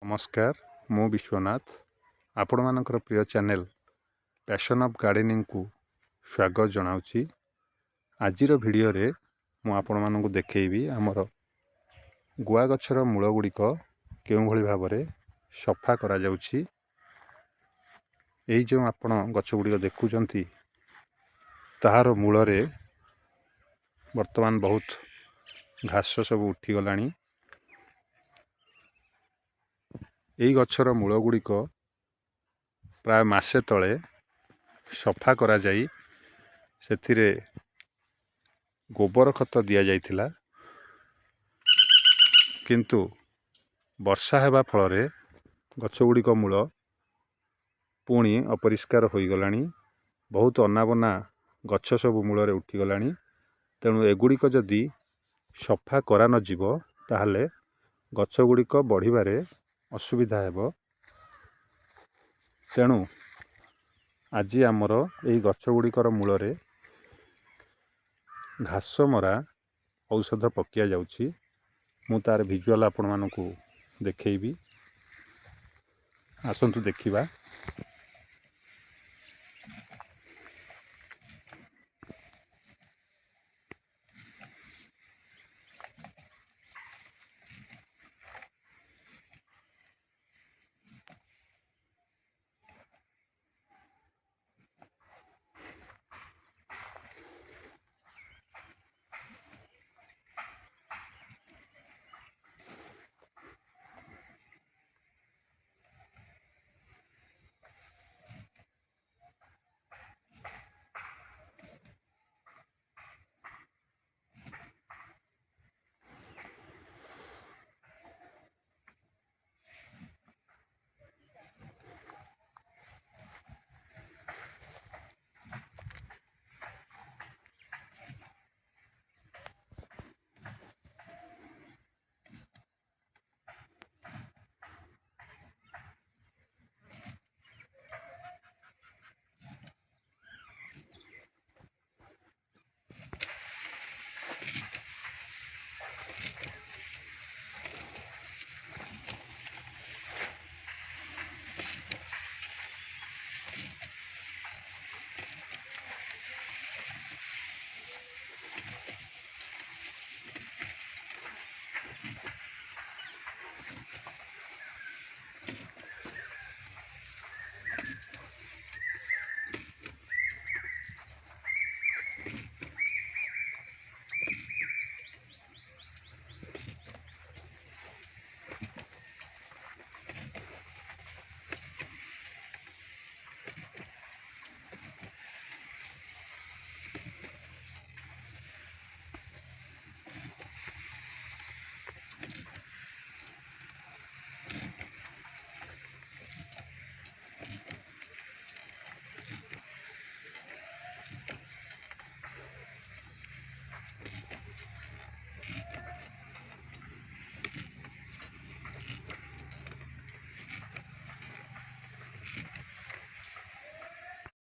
नमस्कार मु विश्वनाथ आपण मानकर प्रिय चैनल पैशन ऑफ गार्डनिंग को स्वागत जनाऊँगी। आजिर वीडियो रे मु आपण मानक देखैबी आमर गुआ गछर मूल गुड़िक केउ भली भाबरे सफा करा जाउछि। एई जो आपण गछ गुड़िक देखुचंती ताहार मूल रे वर्तमान बहुत घास सब उठी गलानी। एई गछर मूल गुड़िक प्राय मासे तले सफा करा जाई सेथिरे गोबर खत दिया जाइथिला, किंतु वर्षा हेबा फल गछ गुड़िक मूल पुणी अपरिष्कार हो गलानी। बहुत अनाबना गछ सब मूल उठी गलानी। तेणु एगुड़िक जदि सफा करा न जीवो ताहले गछ गुड़िक बढ़िबारे असुविधा हेबो। तेणु आज आमर यही गछ गुड़िकर मूल घास मरा औषध पकिया जाउछि। मु तार विजुअल आपण मानकु देखैबी, आसंतु देखिबा।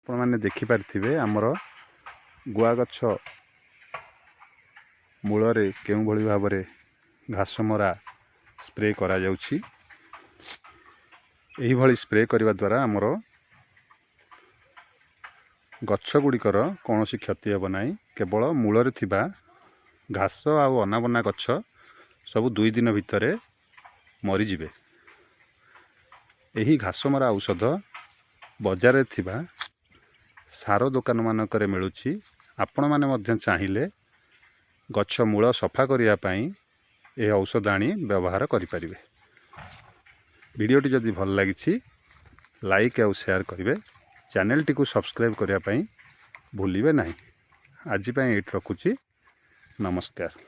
आपण माने देखि पारथिबे आमर गुआ गछ मूल रे केउ भली भाबरे घास मरा स्प्रे करा जाउछि। एही भली स्प्रे करबा द्वारा आमर गछ गुड़िकर कौनसी क्षति हेब नाही। केवल मूल रे थिबा घास आ अनाबना गछ सब 2 दिन भितरे मरी जिवे। एही घास मरा औषध बाजार रे थिबा सार दुकान मानकरे मिलुछि। आपण माने मध्य चाहिए गछ मूल सफा करिया पई ए औषध आनी व्यवहार करि परिबे। वीडियोटी जदि भल लागिछि लाइक और शेयर करिवे। चैनल टी को सब्सक्राइब करिया पई भूलिबे नाही। आज पई एट रखुछि। नमस्कार।